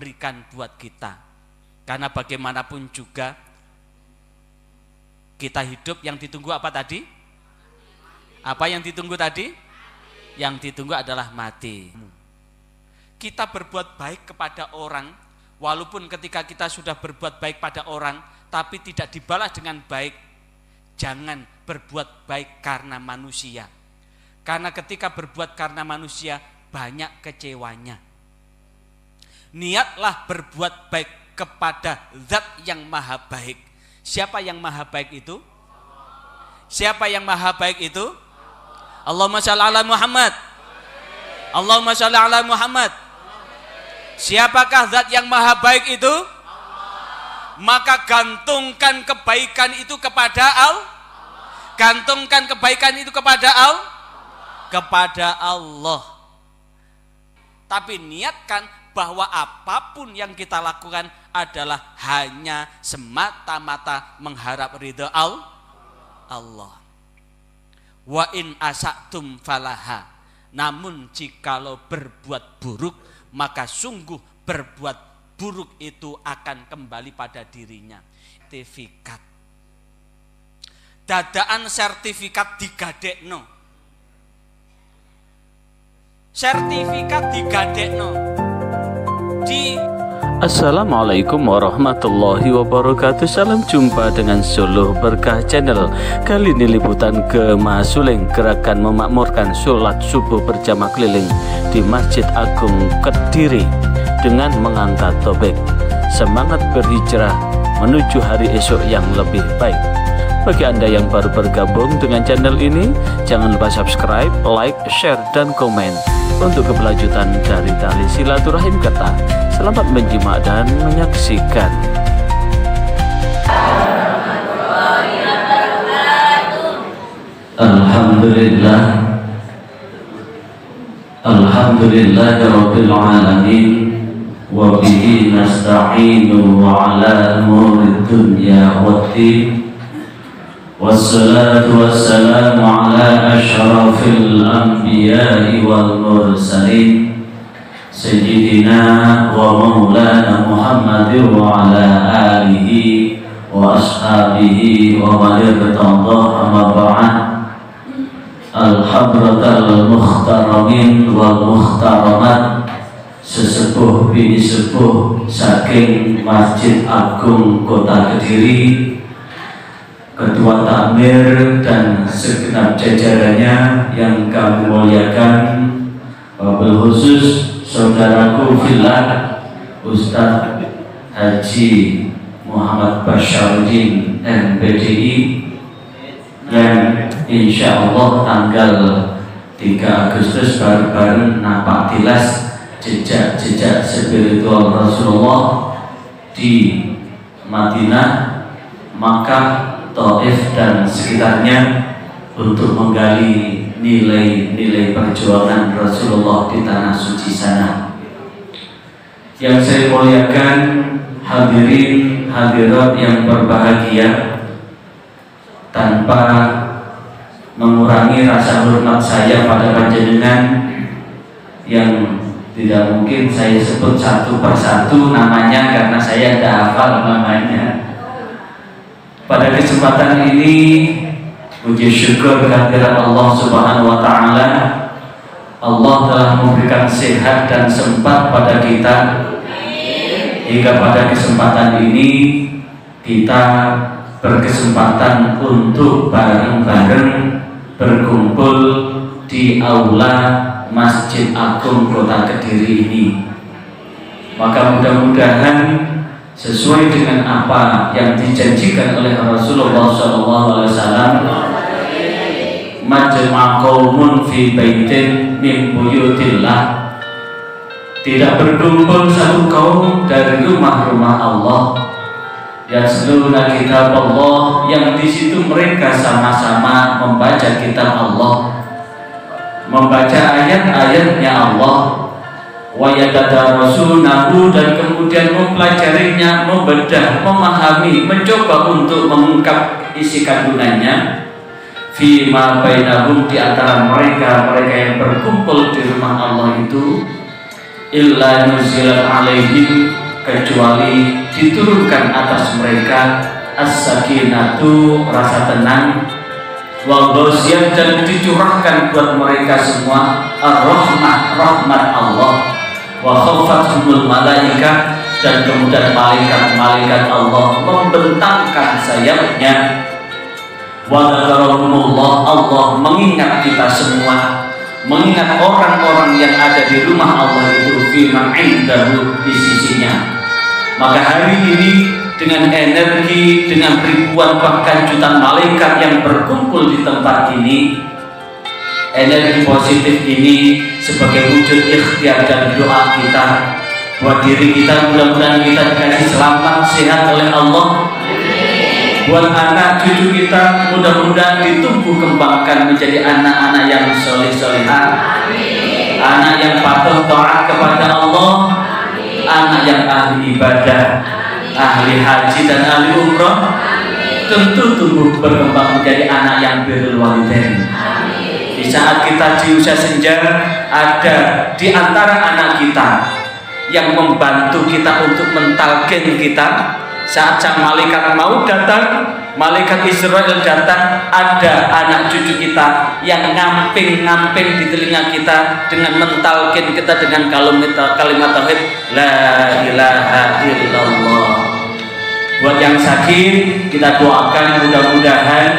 berikan buat kita. Karena bagaimanapun juga kita hidup, yang ditunggu apa tadi? Apa yang ditunggu tadi? Yang ditunggu adalah mati. Kita berbuat baik kepada orang, walaupun ketika kita sudah berbuat baik pada orang tapi tidak dibalas dengan baik, jangan berbuat baik karena manusia. Karena ketika berbuat karena manusia banyak kecewanya. Niatlah berbuat baik kepada Zat yang maha baik. Siapa yang maha baik itu? Siapa yang maha baik itu? Allahumma shalli ala Muhammad. Allahumma shalli ala Muhammad. Siapakah Zat yang maha baik itu? Maka gantungkan kebaikan itu kepada Allah. Gantungkan kebaikan itu kepada Allah. Kepada Allah. Tapi niatkan bahwa apapun yang kita lakukan adalah hanya semata-mata mengharap ridha Allah. Wa in asatum falaha. Namun jikalau berbuat buruk, maka sungguh berbuat buruk itu akan kembali pada dirinya. Sertifikat. Dadaan sertifikat digadekno. Sertifikat digadekno. Assalamualaikum warahmatullahi wabarakatuh. Salam jumpa dengan Suluh Berkah Channel. Kali ini liputan ke Mahasuling, gerakan memakmurkan sholat subuh berjamaah keliling di Masjid Agung Kediri dengan mengangkat tobek. Semangat berhijrah menuju hari esok yang lebih baik. Bagi Anda yang baru bergabung dengan channel ini, jangan lupa subscribe, like, share, dan komen untuk keberlanjutan dari tali silaturahim kita. Selamat menyimak dan menyaksikan. Alhamdulillah, Alhamdulillahirabbil alamin, wa bihi nasta'inu wa ala umurid dunya waddin. Wassalatu wassalamu ala asyrafil anbiya'i wal mursalin Sayyidina wa maulana Muhammadin wa ala alihi wa ashabihi wa man irtadah amma ba'd. Al-hadratal mukhtaramin wal mukhtaramat, sesepuh bini sepuh saking Masjid Agung Kota Kediri, Ketua Takmir dan segenap jajarannya yang kami muliakan, wabil khusus saudaraku fillah Ustadz Haji Muhammad Basyaruddin MPDI yang insya Allah tanggal 3 Agustus baru-baru nampak jelas jejak-jejak spiritual Rasulullah di Madinah, Makkah, Taif dan sekitarnya untuk menggali nilai-nilai perjuangan Rasulullah di tanah suci sana. Yang saya muliakan, hadirin hadirat yang berbahagia, tanpa mengurangi rasa hormat saya pada panjenengan yang tidak mungkin saya sebut satu persatu namanya karena saya tidak hafal namanya. Pada kesempatan ini, puji syukur kehadirat Allah Subhanahu wa Ta'ala. Allah telah memberikan sehat dan sempat pada kita, hingga pada kesempatan ini kita berkesempatan untuk bareng-bareng berkumpul di aula Masjid Agung Kota Kediri ini. Maka mudah-mudahan sesuai dengan apa yang dijanjikan oleh Rasulullah SAW, majma' qaumun fi baitin min buyutillah, tidak berkumpul satu kaum dari rumah-rumah Allah, yasluna kitab Allah, yang di situ mereka sama-sama membaca kitab Allah, membaca ayat-ayatnya Allah, wa yatadarasunahu, dan kemudian mempelajarinya, membedah, memahami, mencoba untuk mengungkap isi kandungannya, fima bainahum, di antara mereka yang berkumpul di rumah Allah itu, illa nuzilat alaihim, kecuali diturunkan atas mereka as-sakinatu, rasa tenang, wal ghasyiyah, dan dicurahkan buat mereka semua ar-rahmah, rahmat Allah, wa khafathumul malaikah, dan kemudian malaikat-malaikat Allah membentangkan sayapnya, wa dzakarahumullah, Allah mengingat kita semua, mengingat orang-orang yang ada di rumah Allah itu fi man indahu, di sisinya. Maka hari ini dengan energi, dengan ribuan bahkan jutaan malaikat yang berkumpul di tempat ini, energi positif ini sebagai wujud ikhtiar dan doa kita buat diri kita, mudah-mudahan kita dikasih selamat sehat oleh Allah. Buat anak cucu kita, mudah-mudahan ditumbuh kembangkan menjadi anak-anak yang soleh-solehah, anak yang patuh taat kepada Allah, anak yang ahli ibadah, ahli haji dan ahli umroh. Tentu tumbuh berkembang menjadi anak yang birrul walidain. Di saat kita di usia senja, ada di antara anak kita yang membantu kita untuk mentalkin kita. Saat sang malaikat mau datang, malaikat Israel datang, ada anak cucu kita yang ngamping-ngamping di telinga kita dengan mentalkin kita dengan kalimat tauhid la ilaha illallah. Buat yang sakit, kita doakan mudah-mudahan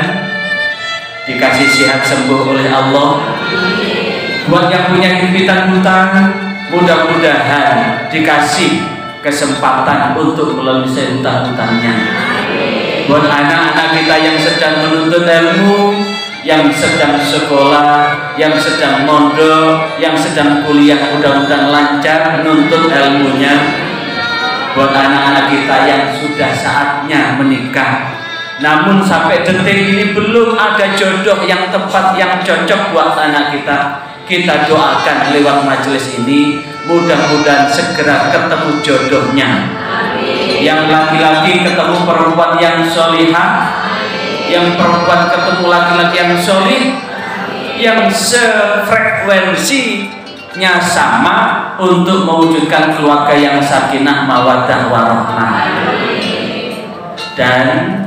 dikasih sehat sembuh oleh Allah. Buat yang punya impian hutang, mudah-mudahan dikasih kesempatan untuk melalui hutang-hutangnya. Buat anak-anak kita yang sedang menuntut ilmu, yang sedang sekolah, yang sedang mondok, yang sedang kuliah, mudah-mudahan lancar menuntut ilmunya. Buat anak-anak kita yang sudah saatnya menikah, namun sampai detik ini belum ada jodoh yang tepat, yang cocok buat anak kita, kita doakan lewat majelis ini, mudah-mudahan segera ketemu jodohnya. Yang laki-laki ketemu perempuan yang solihah, yang perempuan ketemu laki-laki yang solih, yang sefrekuensinya sama untuk mewujudkan keluarga yang sakinah, mawaddah, warahmah. Dan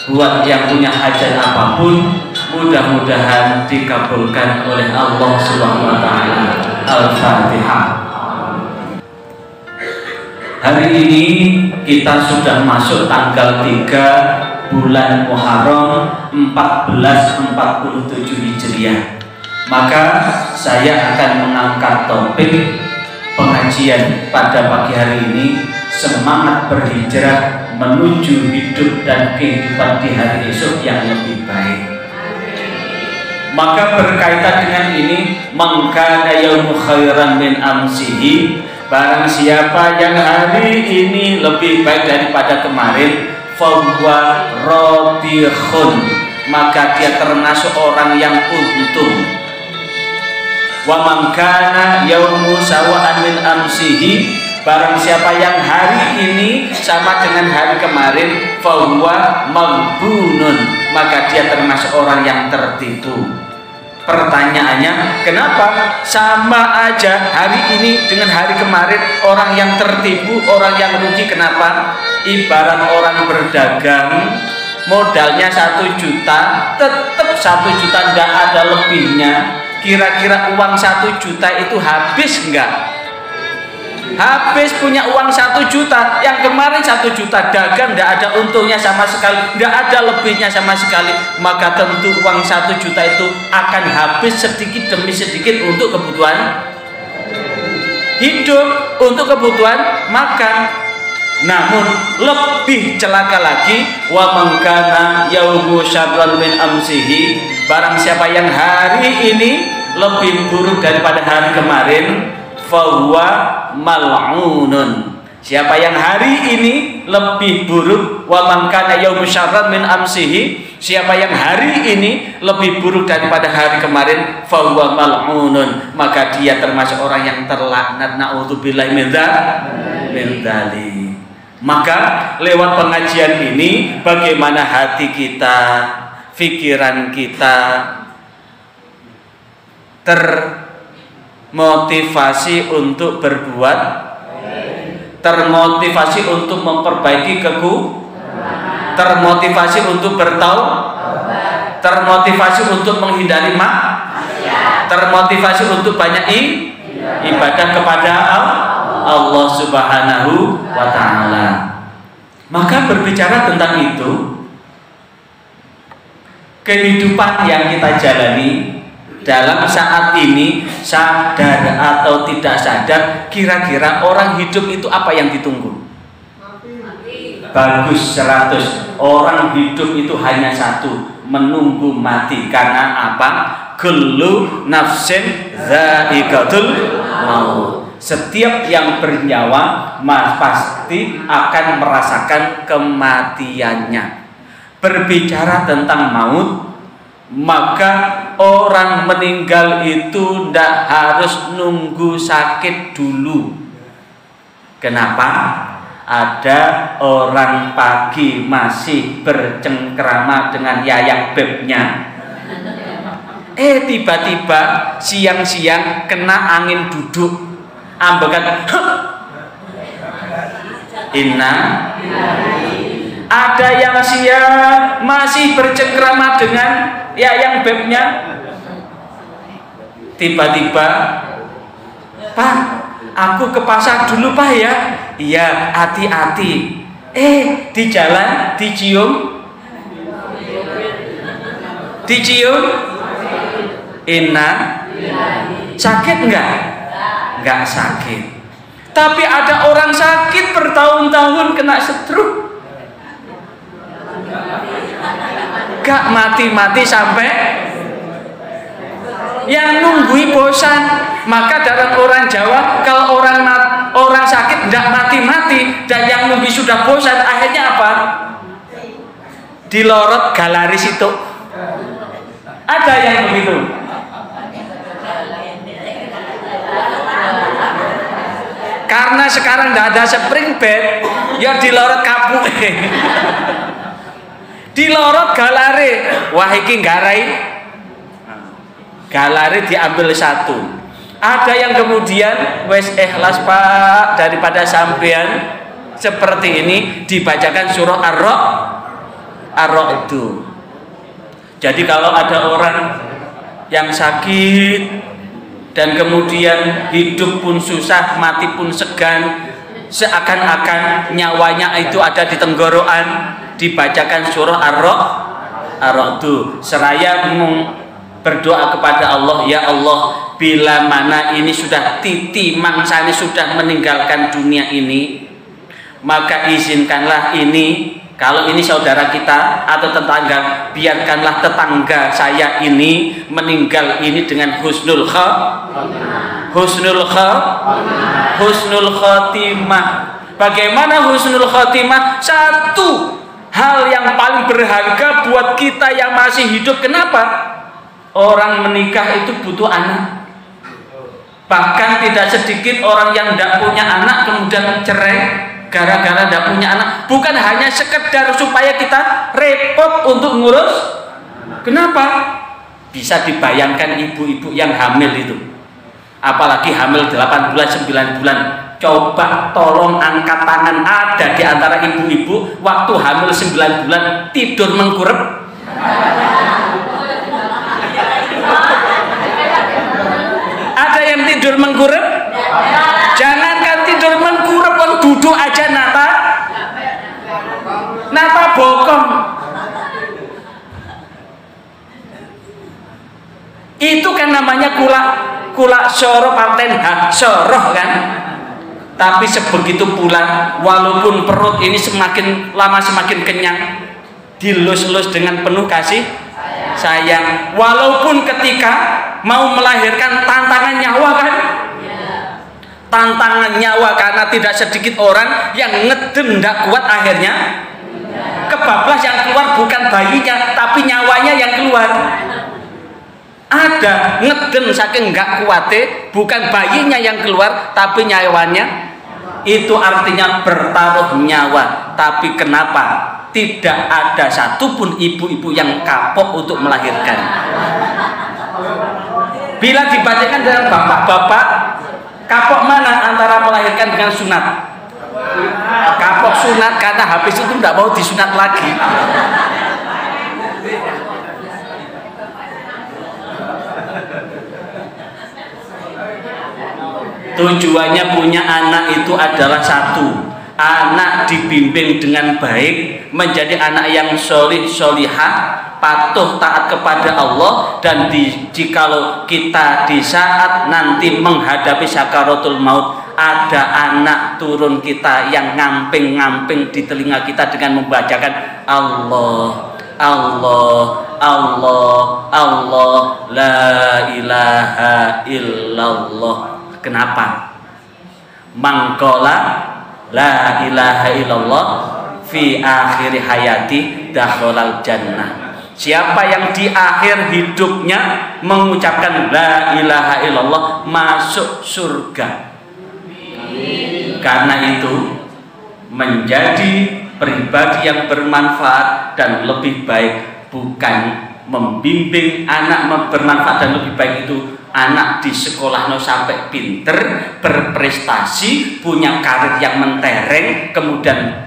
buat yang punya hajat apapun, mudah-mudahan dikabulkan oleh Allah Subhanahu wa taala. Al-Fatihah. Hari ini kita sudah masuk tanggal 3 bulan Muharram 1447 Hijriah. Maka saya akan mengangkat topik pengajian pada pagi hari ini, semangat berhijrah menuju hidup dan kehidupan di hari esok yang lebih baik. Maka berkaitan dengan ini, mangkana yaumu khairan min amsihi, barang siapa yang hari ini lebih baik daripada kemarin, fahuwa radihun, maka dia termasuk orang yang untung. Wa mangkana yaumu sawa'an min amsihi, barang siapa yang hari ini sama dengan hari kemarin, fahuwa maghbunun, maka dia termasuk orang yang tertipu. Pertanyaannya, kenapa sama aja hari ini dengan hari kemarin orang yang tertipu, orang yang rugi? Kenapa? Ibarat orang berdagang, modalnya 1 juta, tetap 1 juta, tidak ada lebihnya. Kira-kira uang 1 juta itu habis enggak? Habis. Punya uang 1 juta, yang kemarin 1 juta dagang tidak ada untungnya sama sekali, tidak ada lebihnya sama sekali, maka tentu uang 1 juta itu akan habis sedikit demi sedikit untuk kebutuhan hidup, untuk kebutuhan makan. Namun lebih celaka lagi, wa mangkana yaumu syarran min amsihi, barang siapa yang hari ini lebih buruk daripada hari kemarin, fahuwa mal'unun, siapa yang hari ini lebih buruk, wa mangkana yaumu syarran min amsihi, siapa yang hari ini lebih buruk daripada hari kemarin, fahuwa mal'unun, maka dia termasuk orang yang terlaknat. Na'udzubillahi min dzalik. Maka lewat pengajian ini, bagaimana hati kita, pikiran kita termotivasi untuk berbuat termotivasi untuk memperbaiki termotivasi untuk bertaubat, termotivasi untuk menghindari termotivasi untuk banyak ibadah kepada Allah Subhanahu wa Ta'ala. Maka berbicara tentang itu, kehidupan yang kita jalani dalam saat ini, sadar atau tidak sadar, kira-kira orang hidup itu apa yang ditunggu? Bagus 100. Orang hidup itu hanya satu, menunggu mati. Karena apa? Kullu nafsin dha'iqatul maut. Setiap yang bernyawa pasti akan merasakan kematiannya. Berbicara tentang maut, maka orang meninggal itu tidak harus nunggu sakit dulu. Kenapa? Ada orang pagi masih bercengkrama dengan yayak bebnya, tiba-tiba siang-siang kena angin duduk, ambekan inna. Ada yang siang masih bercengkrama dengan yayak bebnya, tiba-tiba, Pak, aku ke pasar dulu Pak ya. Iya, hati-hati. Di jalan dicium inna. Sakit enggak? Enggak sakit. Tapi ada orang sakit bertahun-tahun kena stroke, gak mati-mati sampai yang nunggui bosan. Maka dalam orang Jawa, kalau orang sakit tidak mati-mati dan yang nunggu sudah bosan, akhirnya apa? Dilorot galaris itu. Ada yang begitu. Karena sekarang tidak ada spring bed, ya dilorot kapuk. Dilorot galare. Wah iki garai. Galare diambil satu. Ada yang kemudian wes ikhlas Pak, daripada sampean seperti ini, dibacakan surah Ar-Ra'd. Jadi kalau ada orang yang sakit dan kemudian hidup pun susah, mati pun segan, seakan-akan nyawanya itu ada di tenggorokan, dibacakan surah Ar-Ra'd. Seraya berdoa kepada Allah, ya Allah, bila mana ini sudah titi mangsani sudah meninggalkan dunia ini, maka izinkanlah ini, kalau ini saudara kita atau tetangga, biarkanlah tetangga saya ini meninggal ini dengan husnul khotimah. Bagaimana husnul khotimah? Satu hal yang paling berharga buat kita yang masih hidup. Kenapa? Orang menikah itu butuh anak. Bahkan tidak sedikit orang yang tidak punya anak kemudian cerai gara-gara tidak punya anak. Bukan hanya sekedar supaya kita repot untuk ngurus. Kenapa? Bisa dibayangkan ibu-ibu yang hamil itu, apalagi hamil 8 bulan, 9 bulan. Coba tolong angkat tangan, ada di antara ibu-ibu waktu hamil 9 bulan tidur mengkurep? Ada yang tidur mengkurep? Jangankan tidur mengkurep, duduk aja nata bokong. Itu kan namanya kula soroh parten soroh kan. Tapi sebegitu pula, walaupun perut ini semakin lama semakin kenyang, dilus-lus dengan penuh kasih sayang. Walaupun ketika mau melahirkan tantangan nyawa kan, tantangan nyawa, karena tidak sedikit orang yang ngeden tidak kuat, akhirnya kebablas. Yang keluar bukan bayinya tapi nyawanya yang keluar. Ada ngeden saking nggak kuatnya, bukan bayinya yang keluar tapi nyawanya. Itu artinya bertaruh nyawa. Tapi kenapa tidak ada satupun ibu-ibu yang kapok untuk melahirkan? Bila dibacakan dengan bapak-bapak, kapok mana antara melahirkan dengan sunat? kapok sunat karena habis itu tidak mau disunat lagi. Tujuannya punya anak itu adalah satu, anak dibimbing dengan baik menjadi anak yang solih solihah, patuh taat kepada Allah, dan jikalau kita di saat nanti menghadapi sakaratul maut ada anak turun kita yang ngamping-ngamping di telinga kita dengan membacakan Allah Allah Allah Allah la ilaha illallah. Kenapa? Mangkola la ilaha illallah fi akhir hayati dakhalal jannah. Siapa yang di akhir hidupnya mengucapkan la ilaha illallah masuk surga. Karena itu menjadi pribadi yang bermanfaat dan lebih baik bukan membimbing anak bermanfaat dan lebih baik itu anak di sekolah sampai pinter, berprestasi, punya karir yang mentereng, kemudian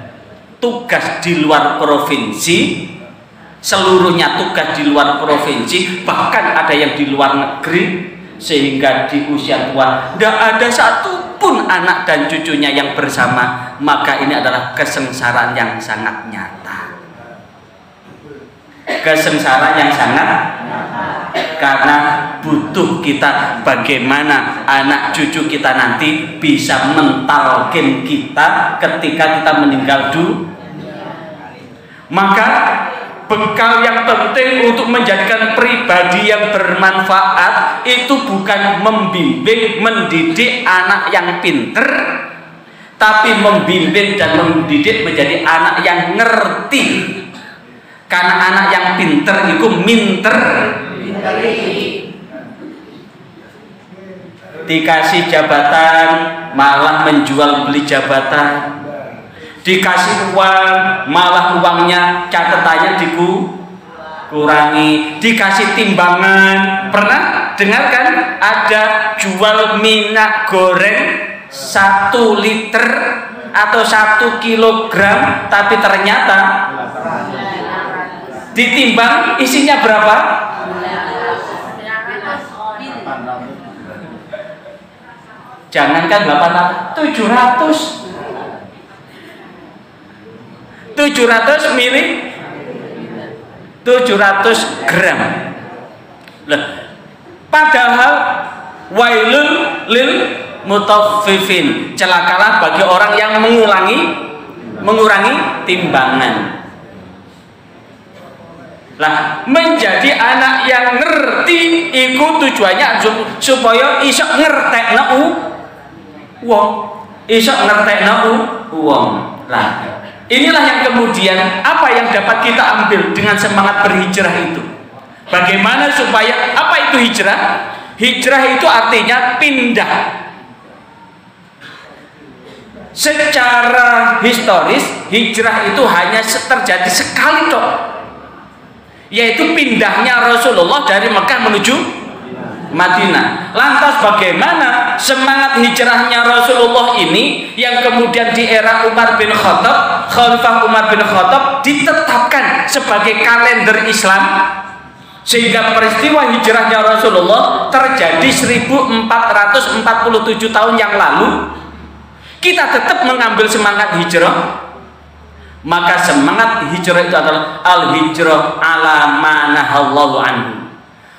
tugas di luar provinsi, seluruhnya tugas di luar provinsi, bahkan ada yang di luar negeri, sehingga di usia tua tidak ada satupun anak dan cucunya yang bersama. Maka ini adalah kesengsaraan yang sangat nyata, kesengsaraan yang sangat nyata. Karena butuh kita bagaimana anak cucu kita nanti bisa mentalkin kita ketika kita meninggal dunia. Maka bekal yang penting untuk menjadikan pribadi yang bermanfaat itu bukan membimbing, mendidik anak yang pinter, tapi membimbing dan mendidik menjadi anak yang ngerti. Karena anak yang pinter itu minter, dikasih jabatan malah menjual beli jabatan, dikasih uang malah uangnya catatannya dikurangi, dikasih timbangan. Pernah dengar kan ada jual minyak goreng 1 liter atau 1 kilogram, tapi ternyata ditimbang isinya berapa? Jangankan 800, 700 mili, 700 gram. Loh, padahal wailul lil mutaffifin, celakalah bagi orang yang mengurangi timbangan. Lah, menjadi anak yang ngerti iku tujuannya supaya iso ngertekno wong, iso ngertekno wong. Lah, inilah yang kemudian apa yang dapat kita ambil dengan semangat berhijrah itu. Bagaimana supaya apa itu hijrah? Hijrah itu artinya pindah. Secara historis hijrah itu hanya terjadi sekali toh, yaitu pindahnya Rasulullah dari Mekah menuju Madinah. Lantas bagaimana semangat hijrahnya Rasulullah ini yang kemudian di era Umar bin Khattab, Khalifah Umar bin Khattab ditetapkan sebagai kalender Islam, sehingga peristiwa hijrahnya Rasulullah terjadi 1447 tahun yang lalu. Kita tetap mengambil semangat hijrah. Maka semangat hijrah itu adalah al-hijrah ala manahallahu anhu.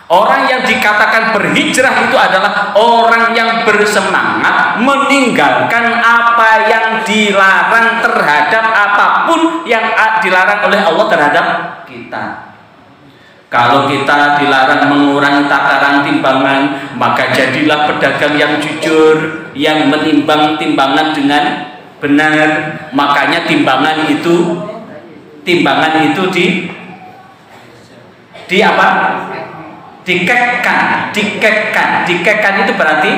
Orang yang dikatakan berhijrah itu adalah orang yang bersemangat meninggalkan apa yang dilarang terhadap apapun yang dilarang oleh Allah terhadap kita. Kalau kita dilarang mengurangi takaran timbangan, maka jadilah pedagang yang jujur, yang menimbang timbangan dengan benar. Makanya timbangan itu di apa? Dikekkan itu berarti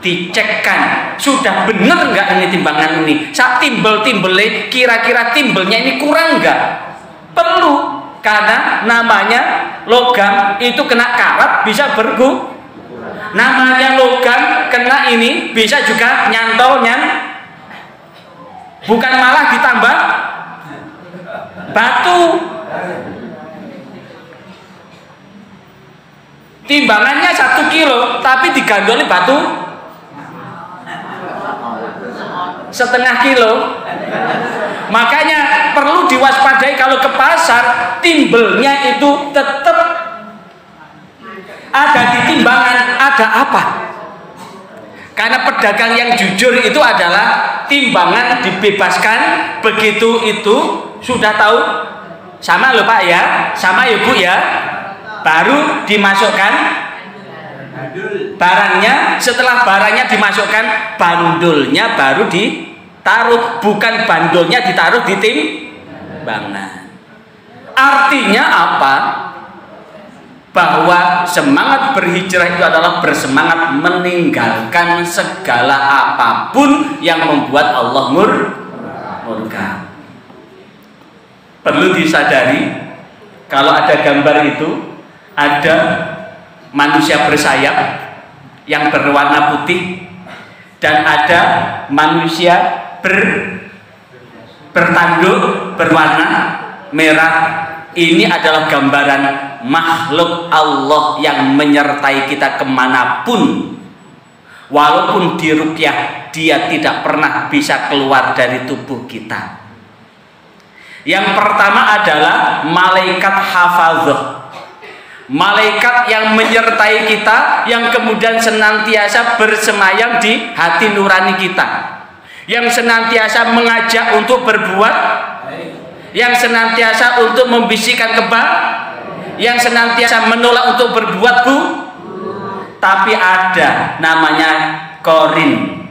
dicekkan sudah benar nggak ini timbangan ini, saat timbel-timbelnya kira-kira timbelnya ini kurang nggak, perlu, karena namanya logam itu kena karat bisa namanya logam kena ini bisa juga nyantol bukan malah ditambah batu. Timbangannya 1 kilo tapi digandoli batu setengah kilo. Makanya perlu diwaspadai kalau ke pasar, timbelnya itu tetap ada di timbangan. Ada apa? Karena pedagang yang jujur itu adalah timbangan dibebaskan, begitu itu sudah tahu sama loh Pak ya, sama ya Bu ya, baru dimasukkan barangnya. Setelah barangnya dimasukkan, bandulnya baru ditaruh, bukan bandulnya ditaruh di timbangan. Artinya apa? Bahwa semangat berhijrah itu adalah bersemangat meninggalkan segala apapun yang membuat Allah murka. Perlu disadari, kalau ada gambar itu ada manusia bersayap yang berwarna putih dan ada manusia bertanduk berwarna merah. Ini adalah gambaran makhluk Allah yang menyertai kita kemanapun. Walaupun di ruqyah dia tidak pernah bisa keluar dari tubuh kita. Yang pertama adalah malaikat hafazah, malaikat yang menyertai kita, yang kemudian senantiasa bersemayam di hati nurani kita, yang senantiasa mengajak untuk berbuat, yang senantiasa untuk membisikkan yang senantiasa menolak untuk berbuat Tapi ada namanya korin,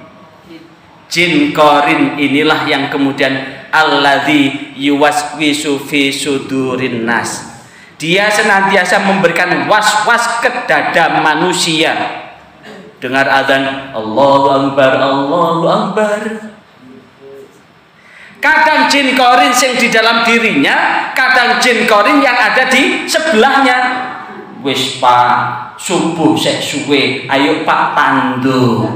jin korin. Inilah yang kemudian alladzi yuwaswisu fi sudurin nas. Dia senantiasa memberikan was-was ke dada manusia. Dengar azan Allahu Akbar, Allahu Akbar. Kadang jin korin yang di dalam dirinya, kadang jin korin yang ada di sebelahnya. Wis Pak, subuh sek suwe, ayo Pak tandu.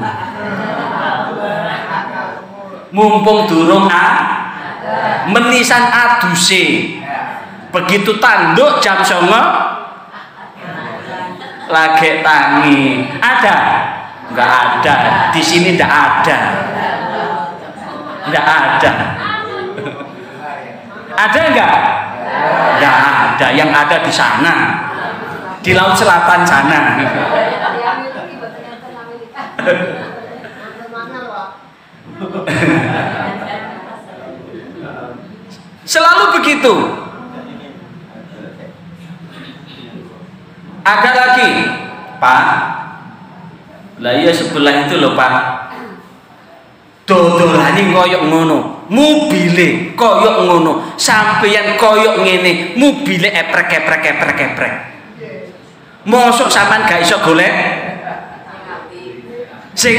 Mumpung durung menisan aduse. Begitu tanduk jam 09 lagi tangi. Ada? Enggak ada. Di sini enggak ada. Enggak ada. Ada enggak? Enggak ada. Yang ada di sana, di laut selatan sana. Selalu begitu. Ada lagi, Pak. Lah iya sebelah itu loh Pak. Dodolane koyok ngono, mobile koyok ngono, sampeyan koyok ngene, mobile eprek. Mosok sampean gak iso golek sing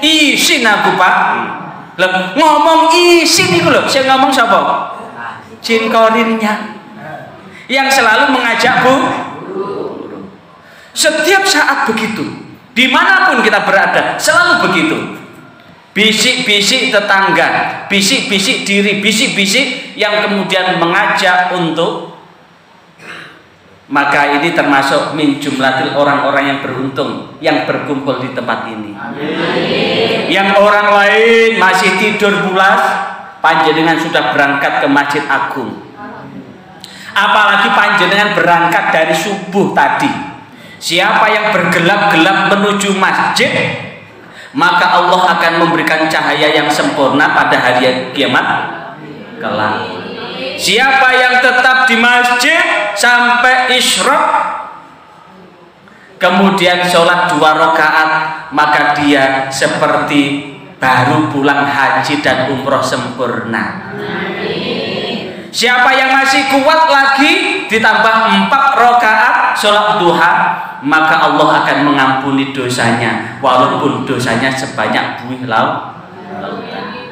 isin aku Pak. Lah ngomong isin iku lho, sing ngomong sapa? Jin korinnya yang selalu mengajak setiap saat begitu. Dimanapun kita berada selalu begitu. Bisik-bisik tetangga, bisik-bisik diri, bisik-bisik yang kemudian mengajak untuk. Maka ini termasuk min jumlatil orang-orang yang beruntung yang berkumpul di tempat ini. Amin. Yang orang lain masih tidur pulas, panjenengan sudah berangkat ke Masjid Agung. Apalagi panjenengan berangkat dari subuh tadi. Siapa yang bergelap-gelap menuju masjid, maka Allah akan memberikan cahaya yang sempurna pada hari kiamat kelak. Siapa yang tetap di masjid sampai isyraq, kemudian sholat 2 rakaat, maka dia seperti baru pulang haji dan umroh sempurna. Siapa yang masih kuat lagi ditambah 4 rakaat sholat duha, maka Allah akan mengampuni dosanya walaupun dosanya sebanyak buih laut.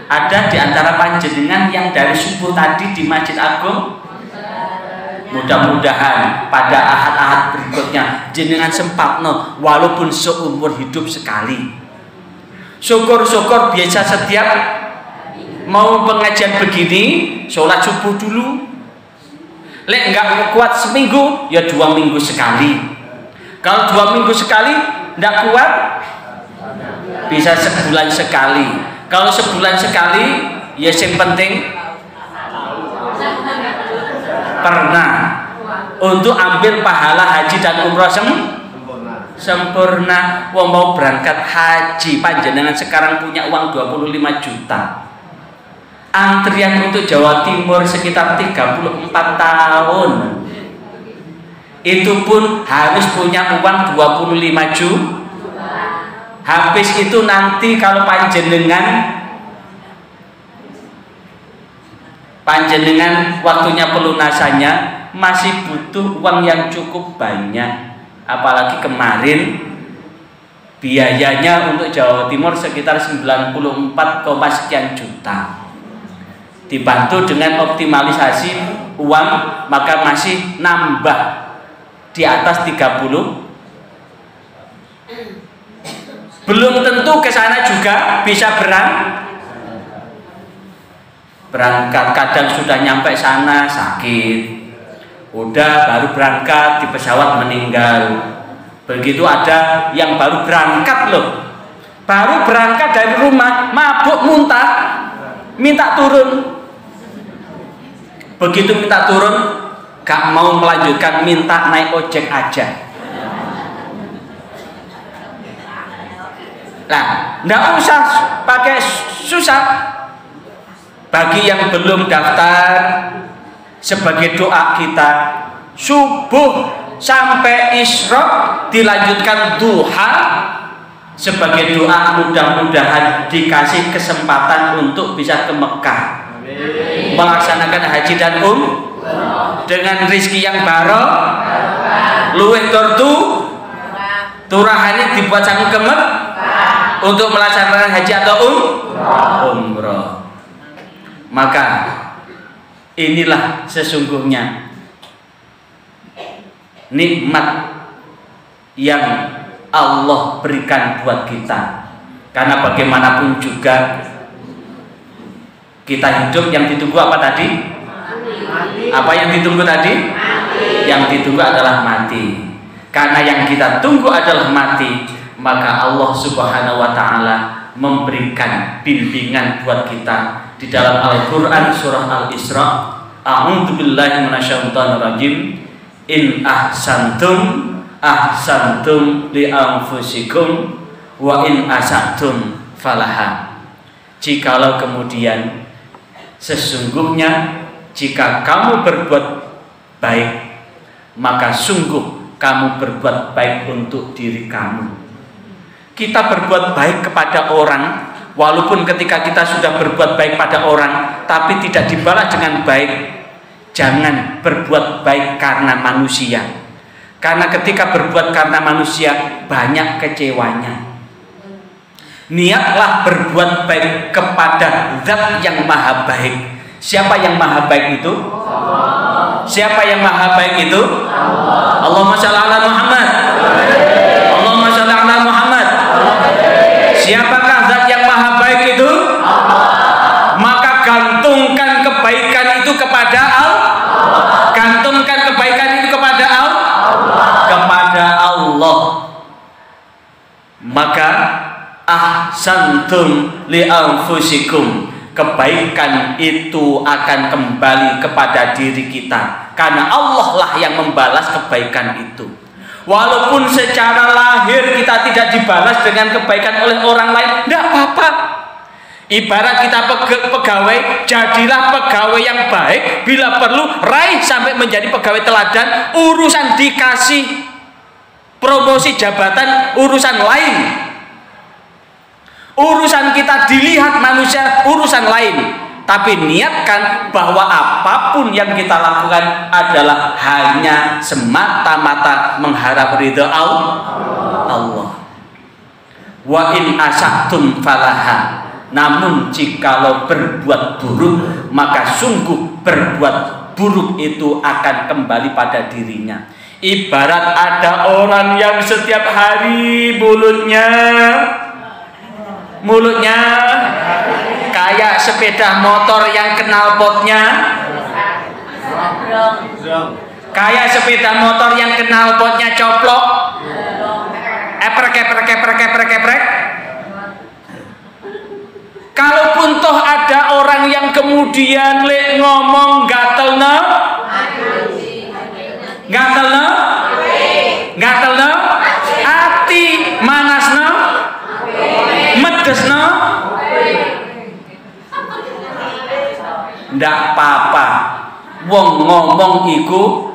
Ada di antara panjenengan yang dari subuh tadi di Masjid Agung? Mudah-mudahan pada ahad-ahad berikutnya jenengan sempatno walaupun seumur hidup sekali. Syukur-syukur biasa setiap mau pengajian begini sholat subuh dulu. Lek enggak kuat seminggu ya 2 minggu sekali. Kalau 2 minggu sekali enggak kuat bisa sebulan sekali. Kalau sebulan sekali ya yang penting pernah untuk ambil pahala haji dan umroh sempurna. Wong mau berangkat haji panjenengan sekarang punya uang 25 juta. Antrian untuk Jawa Timur sekitar 34 tahun. Itu pun harus punya uang 25 juta. Habis itu nanti kalau panjenengan waktunya pelunasannya masih butuh uang yang cukup banyak. Apalagi kemarin biayanya untuk Jawa Timur sekitar 94, sekian juta. Dibantu dengan optimalisasi uang maka masih nambah di atas 30. Belum tentu ke sana juga bisa berangkat, kadang sudah nyampe sana sakit, udah baru berangkat di pesawat meninggal. Begitu ada yang baru berangkat loh, baru berangkat dari rumah mabuk muntah, minta turun. Begitu minta turun gak mau melanjutkan, minta naik ojek aja. Nah, nggak usah pakai susah. Bagi yang belum daftar, sebagai doa kita subuh sampai isyraq dilanjutkan duha sebagai doa, mudah-mudahan dikasih kesempatan untuk bisa ke Mekah melaksanakan haji dan dengan rizki yang barokah, luweh tortu turahane dibuat sanggup ke Mekah untuk melaksanakan haji atau umroh. Maka inilah sesungguhnya nikmat yang Allah berikan buat kita. Karena bagaimanapun juga kita hidup, yang ditunggu apa tadi? Apa yang ditunggu tadi? Yang ditunggu adalah mati. Karena yang kita tunggu adalah mati, maka Allah Subhanahu wa ta'ala memberikan bimbingan buat kita di dalam Al-Quran surah Al-Isra. A'udzubillahi minasyaitonirrajim. In ahsantum li anfusikum wa in asatum falaha. Jikalau kemudian sesungguhnya jika kamu berbuat baik, maka sungguh kamu berbuat baik untuk diri kamu. Kita berbuat baik kepada orang, walaupun ketika kita sudah berbuat baik pada orang tapi tidak dibalas dengan baik, jangan berbuat baik karena manusia. Karena ketika berbuat karena manusia banyak kecewanya. Niatlah berbuat baik kepada Zat yang Maha Baik. Siapa yang Maha Baik itu? Siapa yang Maha Baik itu? Allahumma shalli ala Muhammad. Allahumma shalli ala Muhammad. Siapakah Zat yang Maha Baik itu? Maka gantungkan kebaikan itu kepada Allah. Gantungkan kebaikan itu kepada Allah. Kepada Allah. Maka ahsantum li anfusikum, kebaikan itu akan kembali kepada diri kita, karena Allah lah yang membalas kebaikan itu. Walaupun secara lahir kita tidak dibalas dengan kebaikan oleh orang lain, tidak apa-apa. Ibarat kita pegawai, jadilah pegawai yang baik, bila perlu raih sampai menjadi pegawai teladan. Urusan dikasih promosi jabatan urusan lain, urusan kita dilihat manusia urusan lain. Tapi niatkan bahwa apapun yang kita lakukan adalah hanya semata-mata mengharap ridha Allah. Wa in asatum falaha, namun jikalau berbuat buruk maka sungguh berbuat buruk itu akan kembali pada dirinya. Ibarat ada orang yang setiap hari mulutnya kayak sepeda motor yang knalpotnya, kayak sepeda motor yang knalpotnya coplok, eprek. Kalaupun toh ada orang yang kemudian ngomong gatelno, ati manasno, medesno, ndak apa-apa. Wong ngomong iku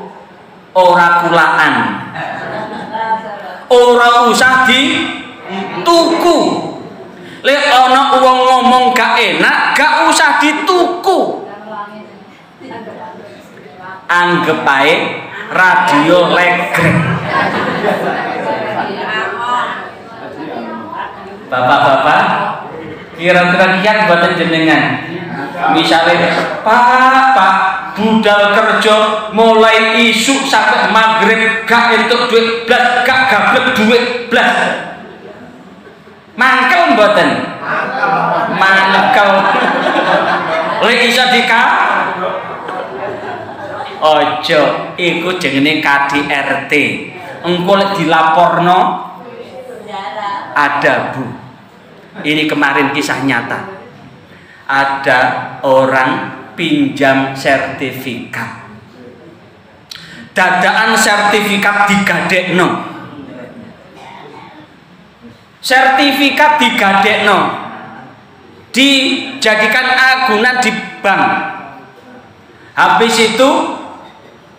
ora kulaan, ora usah dituku. Lek ana wong ngomong gak enak, gak usah dituku. Anggep ae radio legrek. Bapak-bapak, kira-kira kiat buatan jenengan. Misalnya, Pak, budal kerja mulai isuk sampai maghrib gak entuk duit blas, gak gablek duit blas. Mangkel mboten? Mangkel. Lek iso ojo, iku jenenge KDRT. Engko lek dilaporno ada Bu. Ini kemarin kisah nyata. Ada orang pinjam sertifikat. Dadaan sertifikat digadekno. Sertifikat digadekno. Dijadikan agunan di bank. Habis itu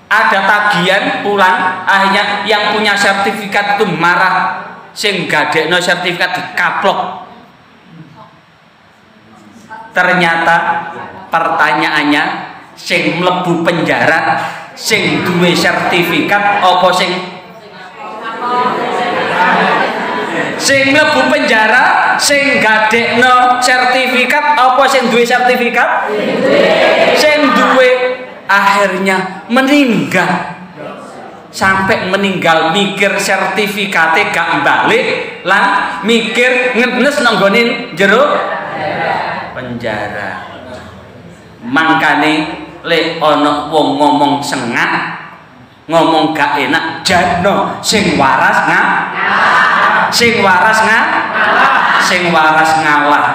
ada tagihan pulang, akhirnya yang punya sertifikat itu marah, sing gadekno sertifikat dikaplok. Ternyata pertanyaannya, sing mlebu penjara sing duwe sertifikat apa sing mlebu penjara sing gadekno sertifikat apa sing duwe sertifikat? Sing duwe. Akhirnya meninggal. Sampai meninggal mikir sertifikatnya gak balik, lan mikir ngenes nanggonin jero penjara. Mangkane lek ana wong ngomong sengak, ngomong gak enak, jano sing waras sing waras ngalah.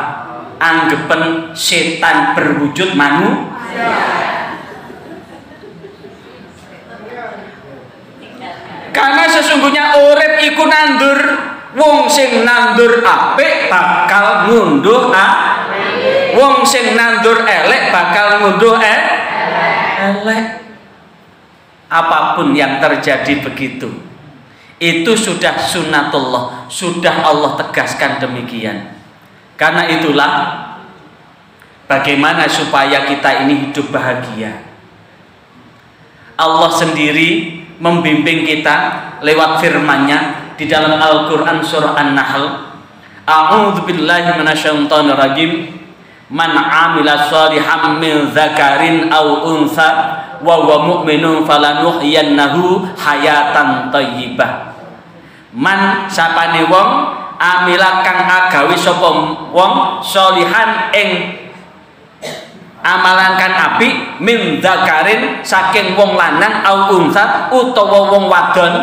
Anggepen setan berwujud manusia. Karena sesungguhnya urip iku nandur, wong sing nandur apik bakal ngunduh apik. Wong sing nandur elek bakal ngunduh elek. Apapun yang terjadi begitu. Itu sudah sunnatullah, sudah Allah tegaskan demikian. Karena itulah bagaimana supaya kita ini hidup bahagia. Allah sendiri membimbing kita lewat firman-Nya di dalam Al-Qur'an surah An-Nahl. A'udzubillahi minasyaitonir rajim. Man 'amila shalihan min dzakarin aw untha wa huwa mu'minun falanuhyiyannahu hayatan thayyibah. Man sapane wong amila kang agawe sapa wong shalihan ing amalan kan apik min dzakarin saking wong lanang au unsa utawa wong wadon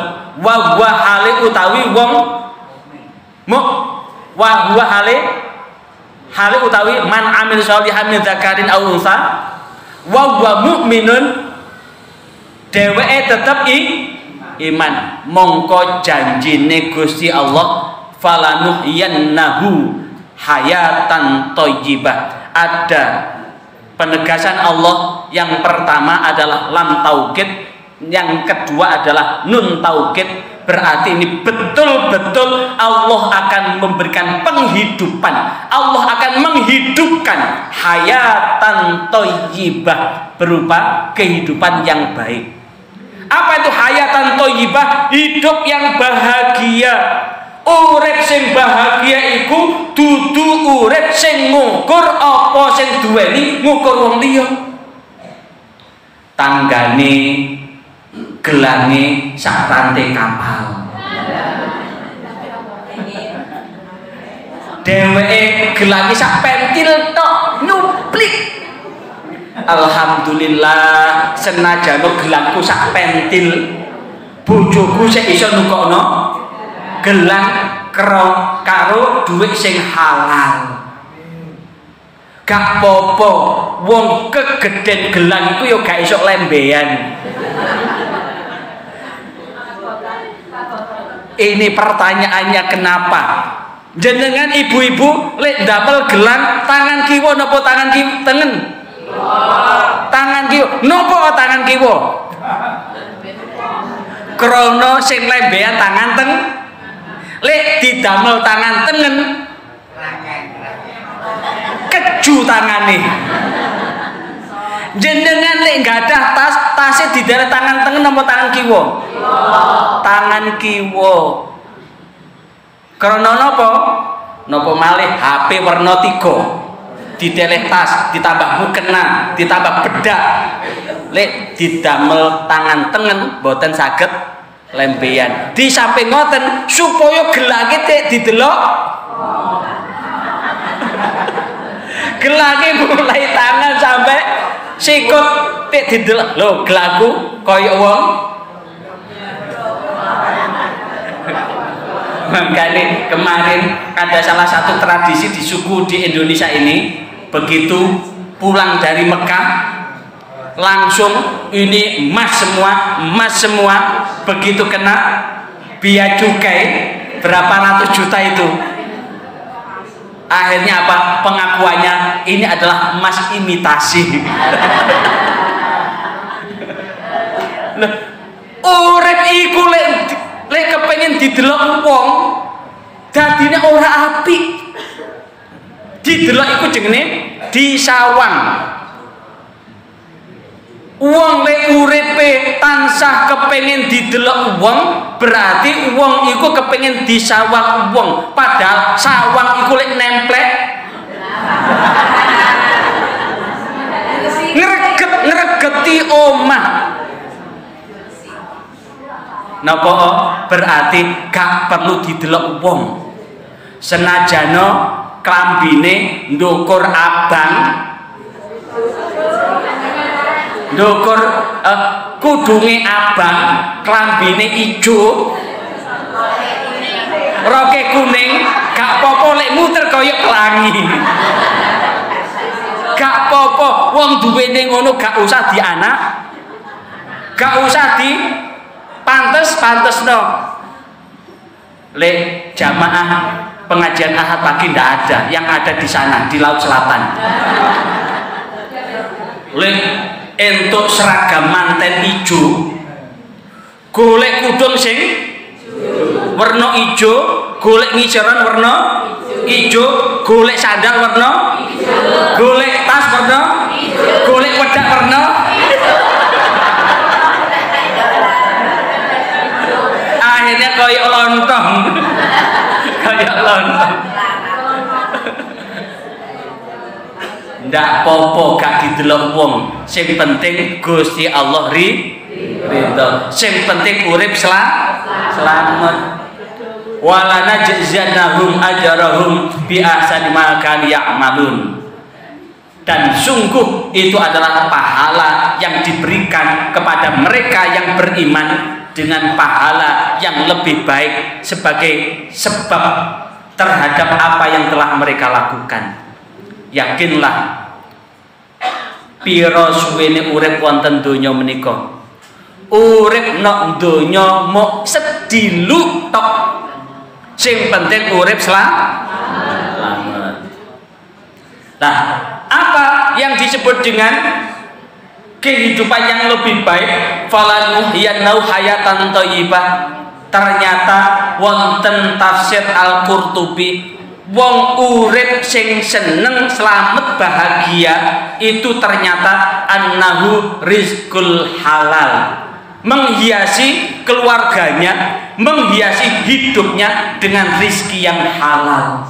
wa huwa hale utawi wong wa huwa hale utawi man amil sholihan min dzakarin au unsa wa huwa mu'minun dheweke tetep iman, mongko janjine Gusti Allah falanuhyiyannahu hayatan thayyibah. Ada penegasan Allah, yang pertama adalah lam taukid, yang kedua adalah nun taukid. Berarti ini betul-betul Allah akan memberikan penghidupan, Allah akan menghidupkan hayatan thayyibah berupa kehidupan yang baik. Apa itu hayatan thayyibah? Hidup yang bahagia. Urip sing bahagia iku dudu urip sing ngukur apa sing duweni ngukur wong liya. tanggane gelange sak rantai kapal. Dheweke gelange sak pentil tok nyuplik. Alhamdulillah senajan gelangku sak pentil, bojoku sik iso nukokno gelang karo dhuwit sing halal. Gak popo, wong kegeden gelang iku yo gak iso lembean. Ini pertanyaannya kenapa? Jenengan ibu-ibu lek ndamel gelang tangan kiwa napa tangan tengen? Tangan kiwa. Napa tangan kiwa? Krana sing lembean tangan teng. Lek didamel tangan tengen keju tangane. Jenengan lek gadah tasnya di daerah tangan tengen napa tangan kiwa? Tangan kiwa. Karena napa? Napa malih HP warna 3 diteleh tas, ditambah mukena, ditambah bedak. Lek didamel tangan tengen boten saged lembean. Di samping ngoten supaya gelange didelok. Gelange mulai tangan sampai sikut didelok. Lho, gelangku kaya wong. Makanya kemarin ada salah satu tradisi di suku di Indonesia ini, begitu pulang dari Mekah langsung ini emas semua, begitu kena biaya cukai berapa ratus juta itu, akhirnya apa pengakuannya ini adalah emas imitasi. Urip iku lek kepengen didelok wong dadine ora apik. Didelok iku jenenge disawang. Wong lek uripe tansah kepengen didelok wong berarti wong iku kepengen disawang wong, padahal sawang iku lek nemplek ngregeti omah. Napa berarti gak perlu didelok wong. Senajano klambine ndukur abang, ndukur kudunge abang, klambine ijo, roke kuning, gak popo lek muter kaya pelangi. Gak popo wong duwene ngono gak usah dianak, gak usah di pantes no. Lek jamaah pengajian Ahad pagi ndak ada, yang ada di sana di Laut Selatan. Lek entuk seragam manten ijo, golek kudung sing warna ijo, golek ngisoran warna ijo, golek sandal warna ijo, golek tas warna ijo, golek wedak warna akhirnya kaya lontong. Kaya lontong. Ndak popo gak didelok wong, sing penting Gusti Allah ridho, sing penting urip selamat. Wala najzanahum ajrahum bi ahsani ma kanu ya'malun. Dan sungguh itu adalah pahala yang diberikan kepada mereka yang beriman dengan pahala yang lebih baik sebagai sebab terhadap apa yang telah mereka lakukan. Yakinlah pira suwene urip wonten donya menika, urip nok donya mok sedilu tok, sing penting urip selamat. Nah, apa yang disebut dengan kehidupan yang lebih baik? Falanuhyiyannahu hayatan thayyibah. Ternyata wonten tafsir Al-Qurtubi, wong urip sing seneng selamat bahagia itu ternyata annahu rizqul halal, menghiasi keluarganya, menghiasi hidupnya dengan rizki yang halal.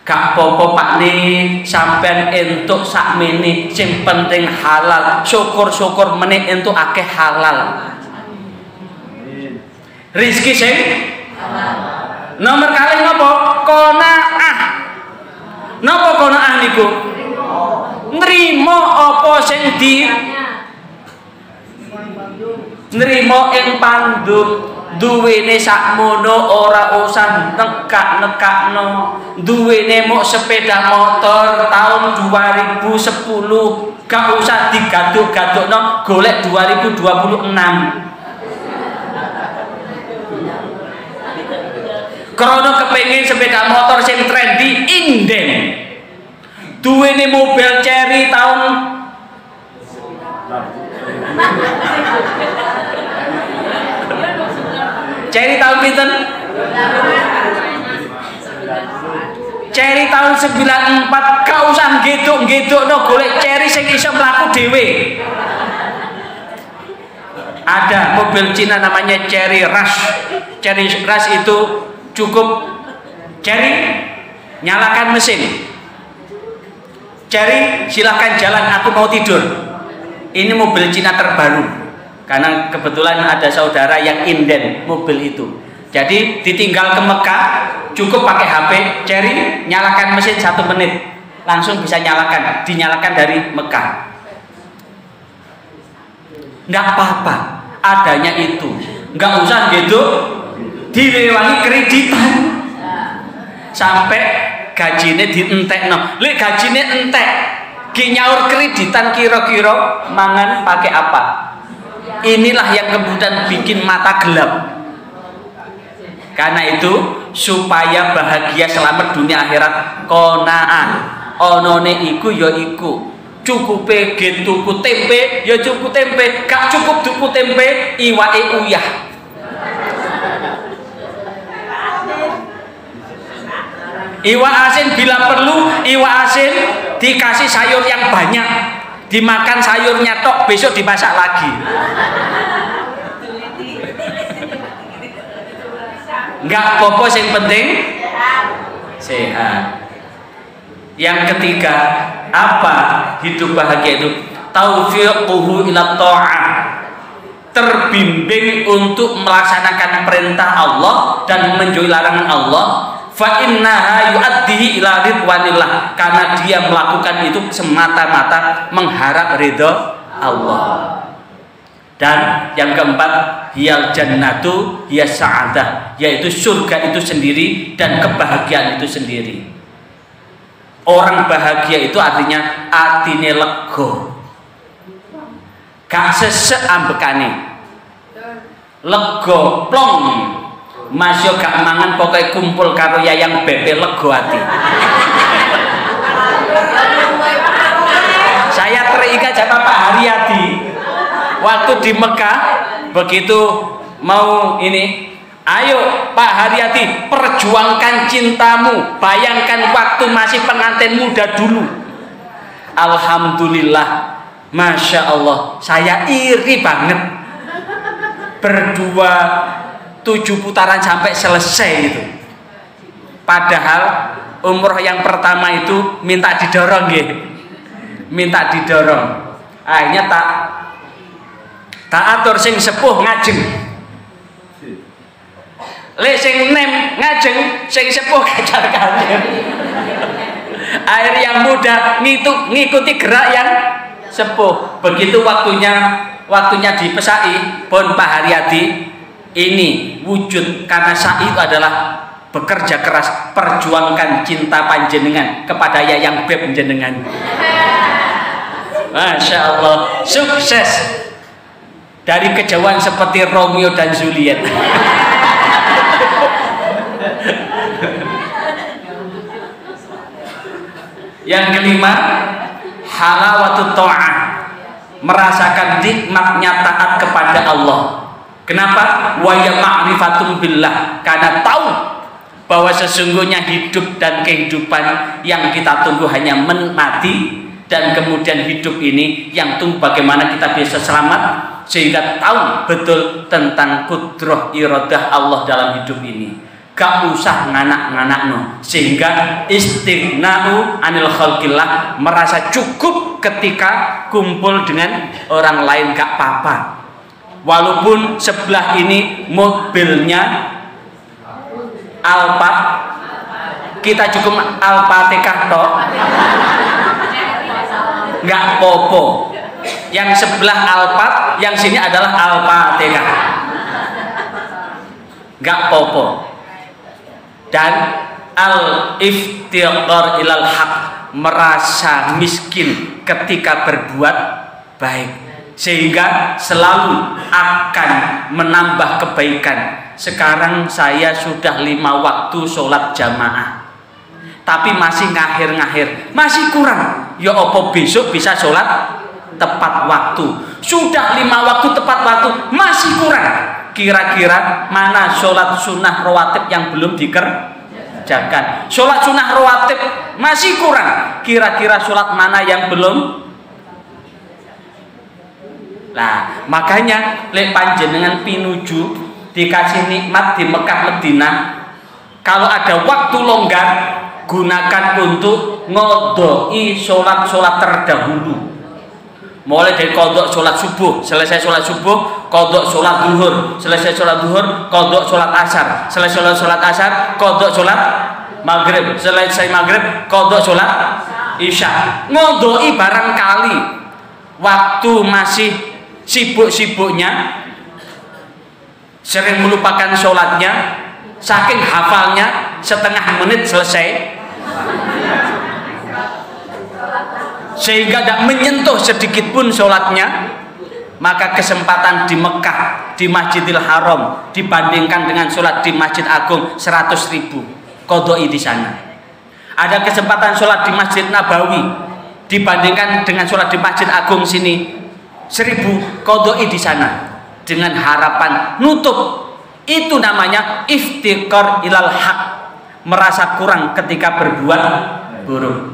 Gak popo Pak nih sampean entuk sakmene sing penting halal. Syukur-syukur meneh entuk akeh halal. Rizki sing nomor kalih napa? Qanaah. Napa qanaah niku? Nrimo apa sing di nrimo ing panduk. Duwene sakmono ora usah nekak-nekakno. Duwene mok sepeda motor tahun 2010 gak usah digaduk-gadukno golek 2026. Krono kepengin sepeda motor sing trendy inden. Duwene mobil Cherry tahun Cherry tahun pinten? Cherry tahun 94 gak usah ngeduk-ngedukno golek Cherry sing iso mlaku dhewe. Ada mobil Cina namanya Cherry Rush. Cherry Rush itu cukup Cherry nyalakan mesin. Cherry silahkan jalan, aku mau tidur. Ini mobil Cina terbaru. Karena kebetulan ada saudara yang inden mobil itu. Jadi ditinggal ke Mekah, cukup pakai HP Cherry, nyalakan mesin 1 menit, langsung bisa nyalakan, dinyalakan dari Mekah. Nggak apa-apa, adanya itu. Nggak usah gitu, dilewangi kreditan. Sampai gajine dientekno. Lek gajine entek, ki nyaur kreditan kira-kira mangan pakai apa? Inilah yang kemudian bikin mata gelap. Karena itu supaya bahagia selamat dunia akhirat, qanaah. Onone iku ya iku. Cukupe ge tuku tempe ya cukup tempe, gak cukup tuku tempe iwake uyah. Iwak asin bila perlu iwak asin dikasih sayur yang banyak. Dimakan sayurnya tok, besok dimasak lagi. Enggak apa-apa, yang penting sehat. Yang ketiga, apa hidup bahagia itu? Taufiquhu ila ta'ah. Terbimbing untuk melaksanakan perintah Allah dan menjauhi larangan Allah. Fa innaha yu'addihi ila ridwanillah, karena dia melakukan itu semata-mata mengharap ridho Allah. Dan yang keempat, hiyal jannatu hiya sa'adah, yaitu surga itu sendiri dan kebahagiaan itu sendiri. Orang bahagia itu artinya atine lego, gak sesek ambekane, lego plong. Mas yo gak mangan pokoknya kumpul karo yayang bebe lego ati. Saya teringat sama Pak Haryadi waktu di Mekah, begitu mau ini, ayo Pak Haryadi perjuangkan cintamu, bayangkan waktu masih pengantin muda dulu. Alhamdulillah, Masya Allah, saya iri banget. Berdua 7 putaran sampai selesai itu. Padahal umroh yang pertama itu minta didorong ya, minta didorong. Akhirnya tak atur sing sepuh ngajeng. Le sing nem ngajeng, sing sepuh kajar-kajar. Akhir yang muda ngikuti gerak yang sepuh. Begitu waktunya dipesai, pun Pak Haryadi, ini wujud karena saya itu adalah bekerja keras, perjuangkan cinta panjenengan kepada yayang beb jenengan. Masya Allah, sukses dari kejauhan seperti Romeo dan Juliet. Yang kelima, halawatut ta'ah, merasakan nikmatnya taat kepada Allah. Kenapa? Wa ya ma'rifatum billah, karena tahu bahwa sesungguhnya hidup dan kehidupan yang kita tunggu hanya mati, dan kemudian hidup ini yang tunggu bagaimana kita bisa selamat, sehingga tahu betul tentang kudrah iradah Allah dalam hidup ini. gak usah nganak-nganakno, sehingga istighna'u anil khalqillah, merasa cukup ketika kumpul dengan orang lain gak apa-apa. Walaupun sebelah ini mobilnya Alphard, kita cukup Al-Fatihah toh, nggak popo. Yang sebelah Alphard, yang sini adalah Al-Fatihah, nggak popo. Dan al-iftiqar ilal haq, merasa miskin ketika berbuat baik, sehingga selalu akan menambah kebaikan. Sekarang saya sudah 5 waktu sholat jamaah, tapi masih ngahir-ngahir, masih kurang. Ya opo besok bisa sholat tepat waktu. Sudah 5 waktu tepat waktu, masih kurang. Kira-kira mana sholat sunnah rawatib yang belum dikerjakan? Sholat sunnah rawatib masih kurang. Kira-kira sholat mana yang belum? Nah, makanya lek panjenengan pinuju dikasih nikmat di Mekah Madinah, kalau ada waktu longgar, gunakan untuk ngodoi sholat-sholat terdahulu. Mulai dari kodok sholat subuh, selesai sholat subuh, kodok sholat duhur, selesai sholat duhur, kodok sholat asar, selesai sholat asar, kodok sholat maghrib, selesai maghrib, kodok sholat isya. Ngodoi barangkali waktu masih sibuk-sibuknya, sering melupakan sholatnya, saking hafalnya setengah menit selesai, sehingga tidak menyentuh sedikit pun sholatnya. Maka kesempatan di Mekah, di Masjidil Haram, dibandingkan dengan sholat di Masjid Agung 100.000 kodoi di sana. Ada kesempatan sholat di Masjid Nabawi dibandingkan dengan sholat di Masjid Agung sini 1000 kodoi di sana, dengan harapan nutup. Itu namanya iftiqar ilal haq, merasa kurang ketika berbuat buruk.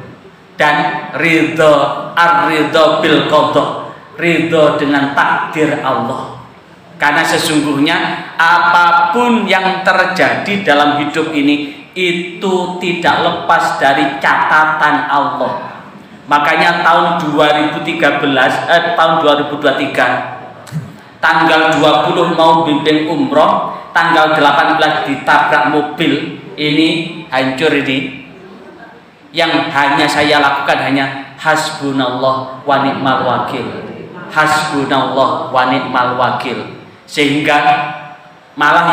Dan ridho, ar-ridho bil qadha, ridho dengan takdir Allah. Karena sesungguhnya apapun yang terjadi dalam hidup ini itu tidak lepas dari catatan Allah. Makanya tahun 2023 tanggal 20 mau bimbing umroh, tanggal 18 ditabrak mobil, ini hancur ini. Yang hanya saya lakukan hanya hasbunallah wa ni'mal wakil, hasbunallah wa ni'mal wakil. Sehingga malah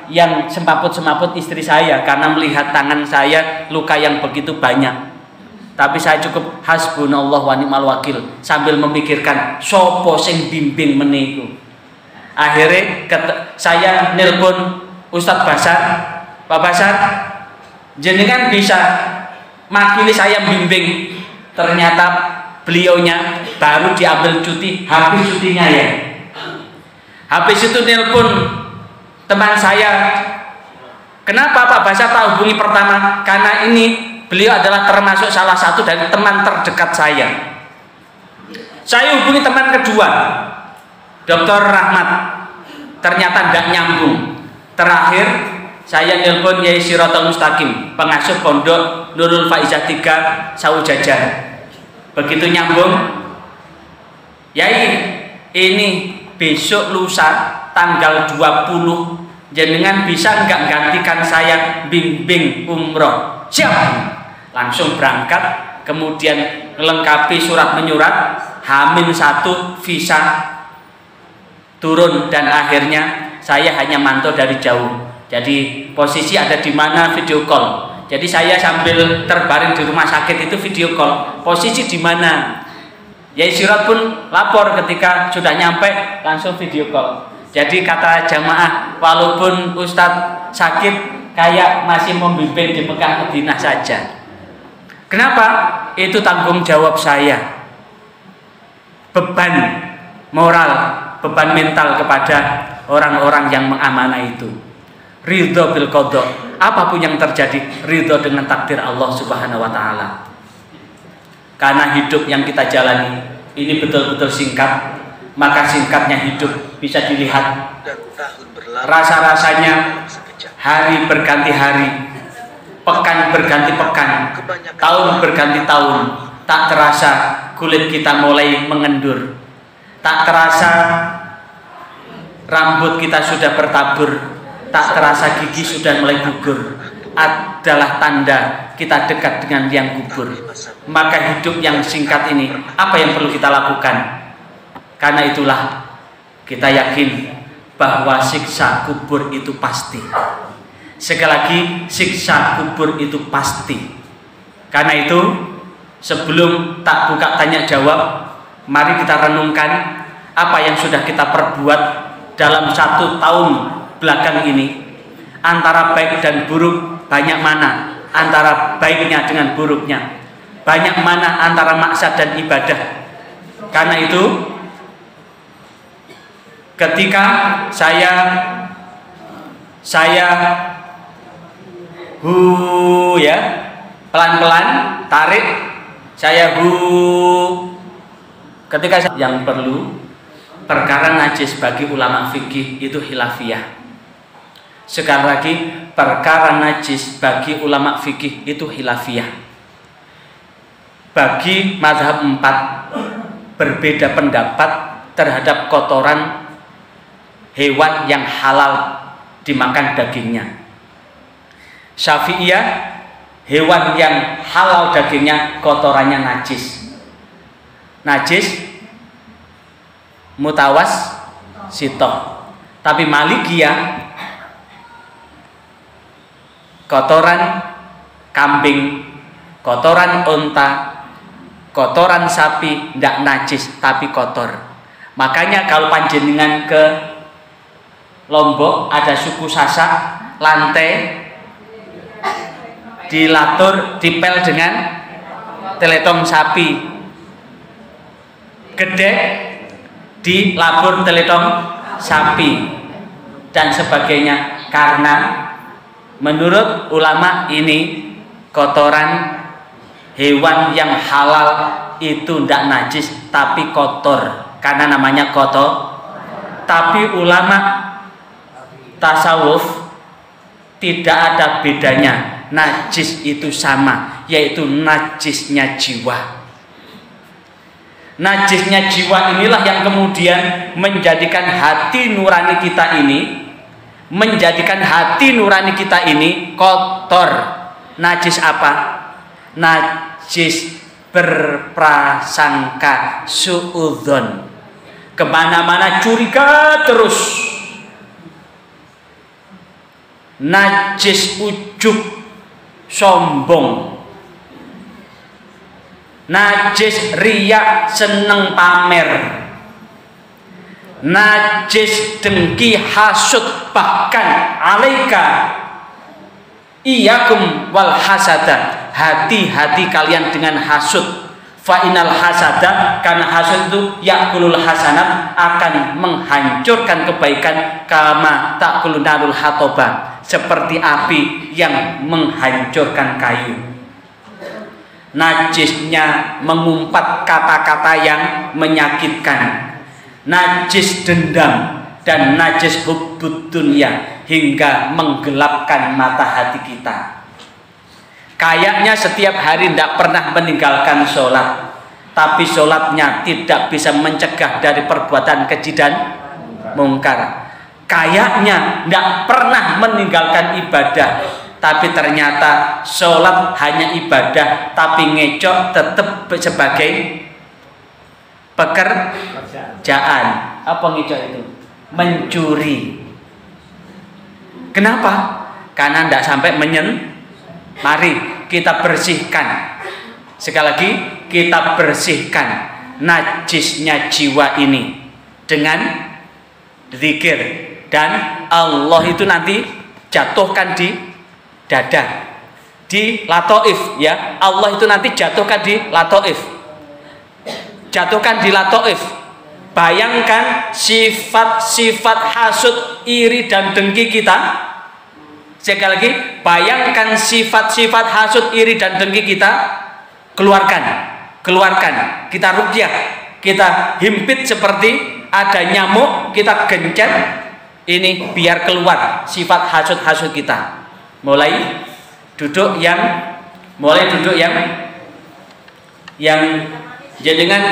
yang semaput-semaput istri saya karena melihat tangan saya luka yang begitu banyak. Tapi saya cukup hasbunallah wa ni'mal wakil sambil memikirkan sopo sing bimbing meniku. Akhirnya saya nelpon Ustadz Basar, Pak Basar, jenengan bisa makili saya bimbing. Ternyata beliaunya baru diambil cuti, habis cutinya ya. Habis itu nelpon teman saya, kenapa Pak Basar tak hubungi pertama? Karena ini beliau adalah termasuk salah satu dari teman terdekat saya. Saya hubungi teman kedua, Dr. Rahmat, ternyata tidak nyambung. Terakhir saya nelpon Yai Siratal Mustaqim, pengasuh pondok Nurul Faizah 3 Saujajar. Begitu nyambung, Yai, ini besok lusa tanggal 20 jenengan bisa nggak gantikan saya bimbing umroh? Siap. Langsung berangkat, kemudian melengkapi surat menyurat, H-1 visa, turun, dan akhirnya saya hanya mantau dari jauh. Jadi posisi ada di mana, video call. Jadi saya sambil terbaring di rumah sakit itu video call, posisi di mana. Yai Sirat pun lapor ketika sudah nyampe, langsung video call. Jadi kata jamaah, walaupun Ustadz sakit kayak masih membimbing di Mekah Madinah saja. Kenapa? Itu tanggung jawab saya. Beban moral, beban mental kepada orang-orang yang mengamanah itu. Ridho bil qadha, apapun yang terjadi, ridho dengan takdir Allah Subhanahu wa taala. Karena hidup yang kita jalani ini betul-betul singkat, maka singkatnya hidup bisa dilihat rasa-rasanya hari berganti hari, pekan berganti pekan, tahun berganti tahun. Tak terasa kulit kita mulai mengendur, tak terasa rambut kita sudah bertabur, tak terasa gigi sudah mulai gugur. Adalah tanda kita dekat dengan liang kubur. Maka hidup yang singkat ini, apa yang perlu kita lakukan? Karena itulah kita yakin bahwa siksa kubur itu pasti. Sekali lagi, siksa kubur itu pasti. Karena itu, sebelum tak buka tanya jawab, mari kita renungkan apa yang sudah kita perbuat dalam 1 tahun belakang ini. Antara baik dan buruk, banyak mana antara baiknya dengan buruknya, banyak mana antara maksiat dan ibadah. Karena itu, ketika saya ya, pelan-pelan tarik, saya ketika yang perlu, perkara najis bagi ulama fikih itu khilafiyah. Sekali lagi, perkara najis bagi ulama fikih itu khilafiyah. Bagi mazhab 4 berbeda pendapat terhadap kotoran hewan yang halal dimakan dagingnya. Syafi'iyah, hewan yang halal dagingnya kotorannya najis. Najis mutawas sitoh. Tapi Malikiyah, kotoran kambing, kotoran unta, kotoran sapi tidak najis tapi kotor. Makanya kalau panjenengan ke Lombok ada suku Sasak, lantai dilatur, dipel dengan teletong sapi, gede dilabur teletong sapi dan sebagainya. Karena menurut ulama ini kotoran hewan yang halal itu tidak najis tapi kotor, karena namanya kotor. Tapi ulama tasawuf tidak ada bedanya, najis itu sama, yaitu najisnya jiwa. Najisnya jiwa inilah yang kemudian menjadikan hati nurani kita ini, kotor. Najis apa? Najis berprasangka, suudzon, kemana-mana curiga terus. Najis ujub, sombong. Najis riya, seneng pamer. Najis dengki, hasud, bahkan alaika iyakum wal hasada, hati-hati kalian dengan hasud. Fa inal hasada, karena hasud itu yakulul hasanat, akan menghancurkan kebaikan. Kama takulun narul hatoba, seperti api yang menghancurkan kayu. Najisnya mengumpat kata-kata yang menyakitkan, najis dendam dan najis hubbud dunya, hingga menggelapkan mata hati kita. Kayaknya setiap hari tidak pernah meninggalkan sholat, tapi sholatnya tidak bisa mencegah dari perbuatan keji dan mungkar. Kayaknya tidak pernah meninggalkan ibadah, tapi ternyata sholat hanya ibadah, tapi ngecok tetap sebagai pekerjaan. Apa ngecok itu? Mencuri. Kenapa? Karena tidak sampai Mari kita bersihkan. Sekali lagi, kita bersihkan najisnya jiwa ini dengan zikir, dan Allah itu nanti jatuhkan di dada, di latoif, ya. Allah itu nanti jatuhkan di latoif. Bayangkan sifat-sifat hasud, iri dan dengki kita. Sekali lagi, bayangkan sifat-sifat hasud, iri dan dengki kita. Keluarkan. Kita ruqyah, kita himpit seperti ada nyamuk, kita gencet, ini biar keluar sifat hasud-hasud kita. Mulai duduk yang jenengan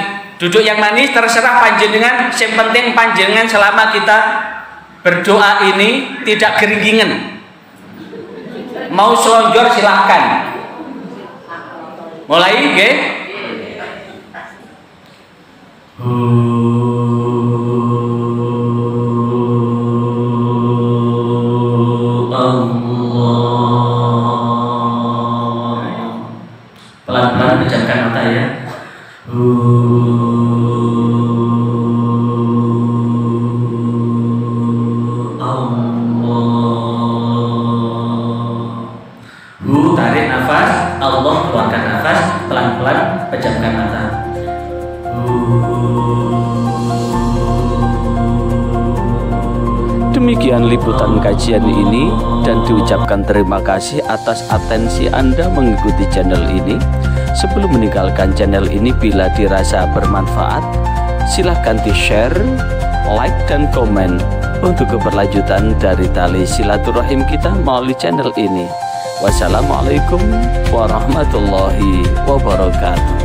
duduk yang manis terserah panjenengan, yang penting panjenengan selama kita berdoa ini tidak geringgingan. Mau selonjor silahkan. Mulai nggih. Pelan-pelan pejamkan mata ya. Tarik nafas, Allah keluarkan nafas, pelan-pelan pejamkan mata. Demikian liputan kajian ini dan diucapkan terima kasih atas atensi Anda mengikuti channel ini. Sebelum meninggalkan channel ini, bila dirasa bermanfaat, silahkan di-share, like, dan komen untuk keberlanjutan dari tali silaturahim kita melalui channel ini. Wassalamualaikum warahmatullahi wabarakatuh.